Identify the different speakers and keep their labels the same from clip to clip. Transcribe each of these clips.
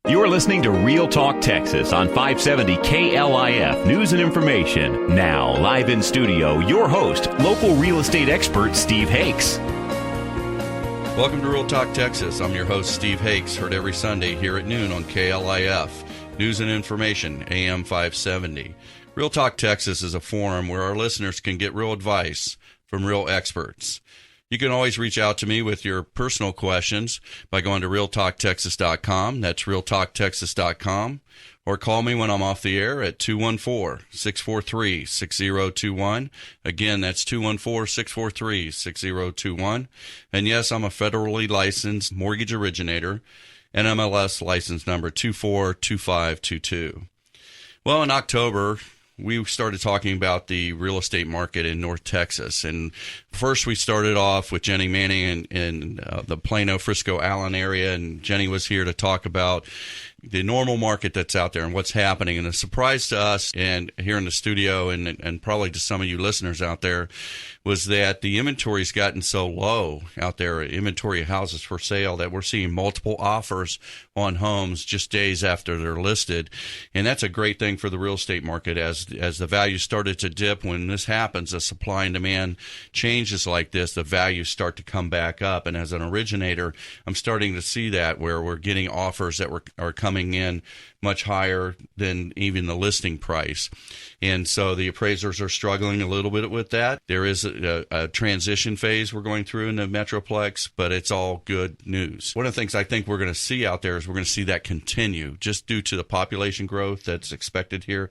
Speaker 1: You're listening to Real Talk Texas on 570 KLIF News and Information. Now, live in studio, your host, local real estate expert Steve Hakes.
Speaker 2: Welcome to Real Talk Texas. I'm your host, Steve Hakes, heard every Sunday here at noon on KLIF News and Information, AM 570. Real Talk Texas is a forum where our listeners can get real advice from real experts. You can always reach out to me with your personal questions by going to realtalktexas.com. That's realtalktexas.com. Or call me when I'm off the air at 214-643-6021. Again, that's 214-643-6021. And yes, I'm a federally licensed mortgage originator, NMLS license number 242522. Well, in October, we started talking about the real estate market in North Texas. And first we started off with Jenny Manning in the Plano, Frisco, Allen area. And Jenny was here to talk about the normal market that's out there and what's happening. And a surprise to us and here in the studio and probably to some of you listeners out there was that the inventory's gotten so low out there, inventory of houses for sale, that we're seeing multiple offers on homes just days after they're listed. And that's a great thing for the real estate market as the value started to dip. When this happens, the supply and demand changes like this, the values start to come back up. And as an originator, I'm starting to see that where we're getting offers that are coming in much higher than even the listing price. And so the appraisers are struggling a little bit with that. There is a transition phase we're going through in the Metroplex, but it's all good news. One of the things I think we're going to see out there is we're going to see that continue just due to the population growth that's expected here.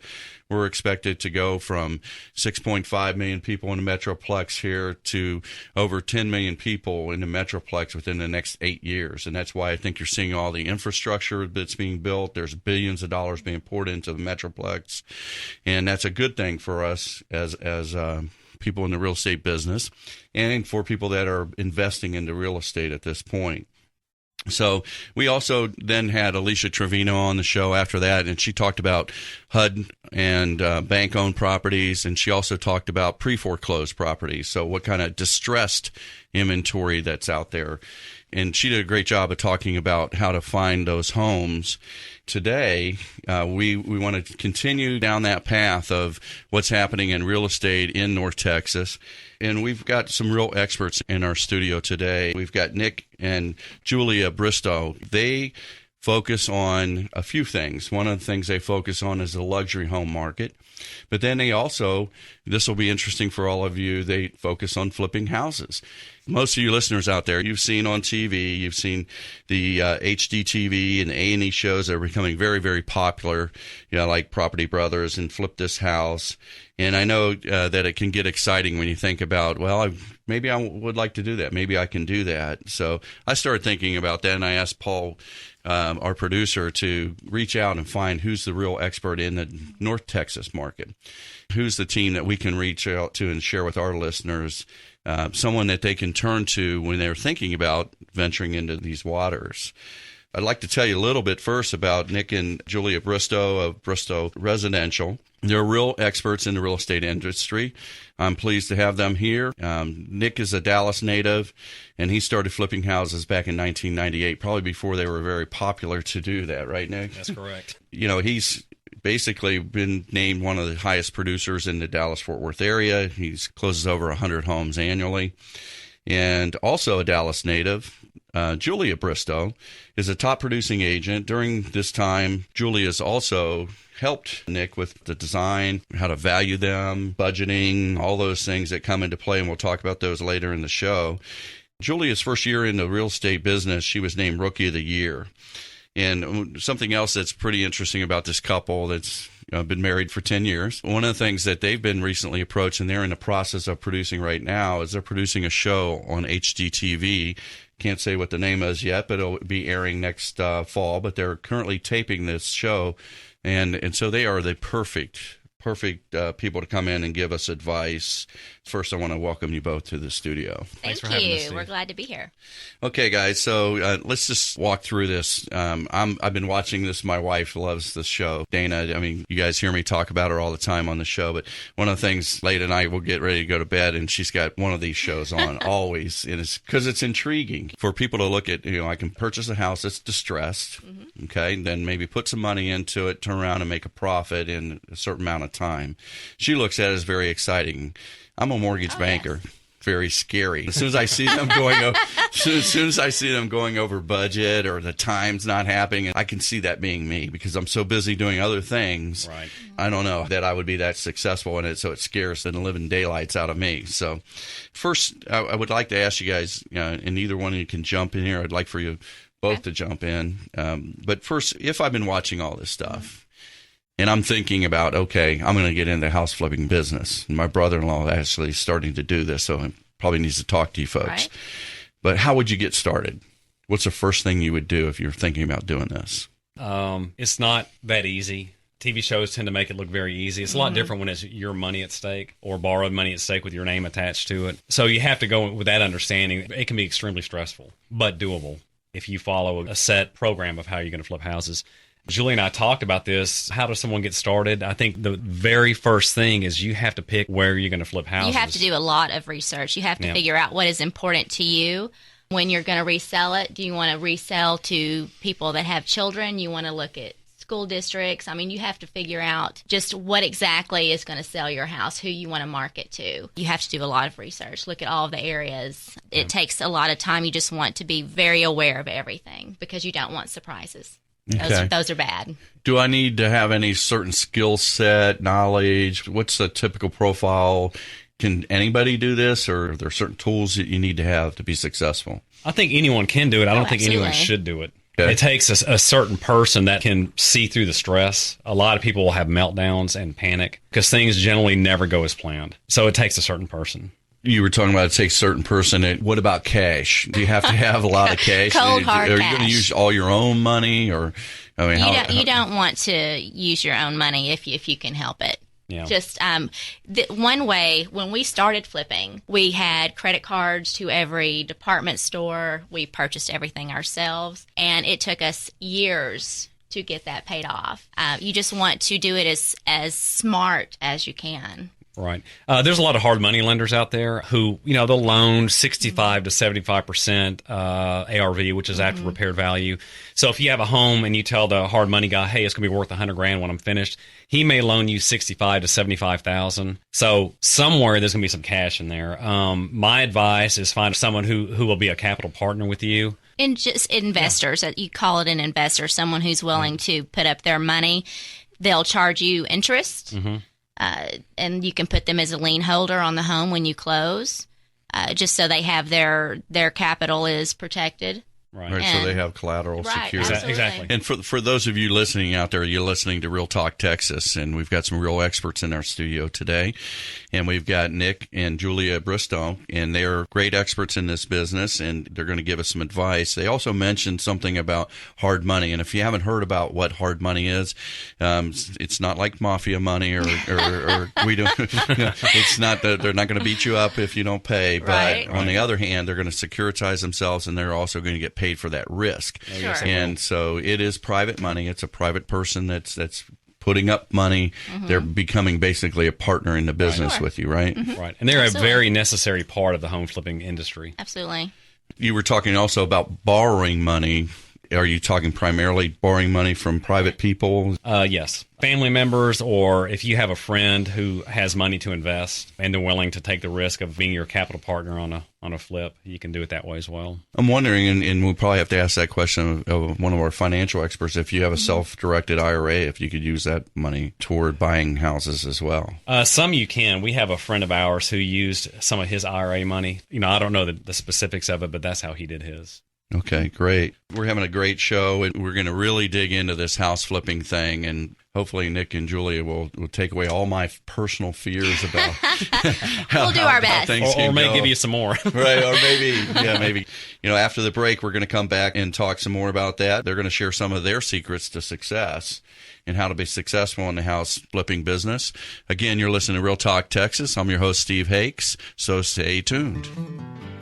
Speaker 2: We're expected to go from 6.5 million people in the Metroplex here to over 10 million people in the Metroplex within the next 8 years. And that's why I think you're seeing all the infrastructure that's being built. There's billions of dollars being poured into the Metroplex. And that's a good thing for us as people in the real estate business and for people that are investing into real estate at this point. So we also then had Alicia Trevino on the show after that, and she talked about HUD and bank-owned properties, and she also talked about pre-foreclosed properties, so what kind of distressed inventory that's out there. And she did a great job of talking about how to find those homes. Today, we want to continue down that path of what's happening in real estate in North Texas. And we've got some real experts in our studio today. We've got Nick and Julie Bristow. They focus on a few things. One of the things they focus on is the luxury home market. But then they also, this will be interesting for all of you, they focus on flipping houses. Most of you listeners out there, you've seen on TV, you've seen the HGTV and A&E shows that are becoming very, very popular, like Property Brothers and Flip This House. And I know that it can get exciting when you think about, well, maybe I would like to do that. Maybe I can do that. So I started thinking about that, and I asked Paul, our producer, to reach out and find who's the real expert in the North Texas market. Who's the team that we can reach out to and share with our listeners, someone that they can turn to when they're thinking about venturing into these waters. I'd like to tell you a little bit first about Nick and Julia Bristow of Bristow Residential. They're real experts in the real estate industry. I'm pleased to have them here. Nick is a Dallas native, and he started flipping houses back in 1998, probably before they were very popular to do that, right, Nick?
Speaker 3: That's correct.
Speaker 2: He's basically been named one of the highest producers in the Dallas-Fort Worth area. He closes over 100 homes annually. And also a Dallas native, Julia Bristow, is a top producing agent. During this time, Julia's also helped Nick with the design, how to value them, budgeting, all those things that come into play, and we'll talk about those later in the show. Julia's first year in the real estate business, she was named Rookie of the Year. And something else that's pretty interesting about this couple that's been married for 10 years. One of the things that they've been recently approached, and they're in the process of producing right now, is they're producing a show on HGTV. Can't say what the name is yet, but it'll be airing next fall. But they're currently taping this show, and so they are the perfect perfect people to come in and give us advice. First, I want to welcome you both to the studio.
Speaker 3: Thanks
Speaker 4: for
Speaker 3: having
Speaker 4: having
Speaker 3: us,
Speaker 4: us.
Speaker 3: We're glad to be here.
Speaker 2: Okay, guys, so let's just walk through this. I've been watching this. My wife loves this show. Dana, I mean, you guys hear me talk about her all the time on the show, but one of the things late at night, we'll get ready to go to bed, and she's got one of these shows on always, and it's because it's intriguing for people to look at. I can purchase a house that's distressed, okay, and then maybe put some money into it, turn around and make a profit in a certain amount of time. She looks at it as very exciting. I'm a mortgage banker. Yes. Very scary. As soon as I see them going over, as soon as I see them going over budget or the time's not happening, I can see that being me because I'm so busy doing other things.
Speaker 4: Right.
Speaker 2: I don't know that I would be that successful in it, so it scares the living daylights out of me. So, first, I would like to ask you guys, and either one of you can jump in here. I'd like for you both to jump in. But first, if I've been watching all this stuff. And I'm thinking about, okay, I'm going to get into the house flipping business. And my brother-in-law actually is starting to do this, so he probably needs to talk to you folks.
Speaker 3: Right.
Speaker 2: But how would you get started? What's the first thing you would do if you're thinking about doing this?
Speaker 4: It's not that easy. TV shows tend to make it look very easy. It's a lot different when it's your money at stake or borrowed money at stake with your name attached to it. So you have to go with that understanding. It can be extremely stressful, but doable if you follow a set program of how you're going to flip houses. Julie and I talked about this. How does someone get started? I think the very first thing is you have to pick where you're going to flip houses.
Speaker 3: You have to do a lot of research. You have to figure out what is important to you when you're going to resell it. Do you want to resell to people that have children? You want to look at school districts? I mean, you have to figure out just what exactly is going to sell your house, who you want to market to. You have to do a lot of research. Look at all of the areas. It takes a lot of time. You just want to be very aware of everything because you don't want surprises.
Speaker 2: Okay.
Speaker 3: Those are bad.
Speaker 2: Do I need to have any certain skill set, knowledge? What's the typical profile? Can anybody do this, or are there certain tools that you need to have to be successful?
Speaker 4: I think anyone can do it. I don't think
Speaker 3: absolutely.
Speaker 4: anyone should do it.
Speaker 2: Okay.
Speaker 4: It takes a certain person that can see through the stress. A lot of people will have meltdowns and panic because things generally never go as planned. So it takes a certain person.
Speaker 2: You were talking about it takes a certain person. What about cash? Do you have to have a lot of cash?
Speaker 3: Cold, hard
Speaker 2: Are you
Speaker 3: cash.
Speaker 2: going to use all your own money, or I mean,
Speaker 3: You don't want to use your own money if you can help it.
Speaker 4: Yeah.
Speaker 3: Just one way, when we started flipping, we had credit cards to every department store. We purchased everything ourselves, and it took us years to get that paid off. You just want to do it as smart as you can.
Speaker 4: Right. There's a lot of hard money lenders out there who, they'll loan 65 to 75% ARV, which is after repaired value. So if you have a home and you tell the hard money guy, hey, it's going to be worth $100,000 when I'm finished, he may loan you 65 to 75,000. So somewhere there's going to be some cash in there. My advice is find someone who will be a capital partner with you.
Speaker 3: And just investors, you call it an investor, someone who's willing to put up their money. They'll charge you interest. And you can put them as a lien holder on the home when you close, just so they have their capital is protected.
Speaker 2: Right, so they have collateral security.
Speaker 4: Exactly.
Speaker 2: And for those of you listening out there, you're listening to Real Talk Texas, and we've got some real experts in our studio today. And we've got Nick and Julie Bristow, and they're great experts in this business, and they're going to give us some advice. They also mentioned something about hard money, and if you haven't heard about what hard money is, it's not like mafia money, or we don't. It's not that they're not going to beat you up if you don't pay, but on the other hand, they're going to securitize themselves, and they're also going to get paid for that risk.
Speaker 3: Sure.
Speaker 2: And so it is private money. It's a private person that's putting up money. They're becoming basically a partner in the business with you, right?
Speaker 4: Right. And they're a very necessary part of the home flipping industry.
Speaker 3: Absolutely.
Speaker 2: You were talking also about borrowing money. Are you talking primarily borrowing money from private people?
Speaker 4: Yes. Family members, or if you have a friend who has money to invest and they're willing to take the risk of being your capital partner on a flip, you can do it that way as well.
Speaker 2: I'm wondering, and we'll probably have to ask that question of one of our financial experts, if you have a self-directed IRA, if you could use that money toward buying houses as well.
Speaker 4: Some you can. We have a friend of ours who used some of his IRA money. I don't know the specifics of it, but that's how he did his.
Speaker 2: Okay, great. We're having a great show, and we're going to really dig into this house flipping thing, and hopefully Nick and Julia will take away all my personal fears about
Speaker 3: we'll do our best.
Speaker 4: Or may give you some more.
Speaker 2: Right, or maybe. After the break, we're going to come back and talk some more about that. They're going to share some of their secrets to success and how to be successful in the house flipping business. Again, you're listening to Real Talk Texas. I'm your host, Steve Hakes, so stay tuned.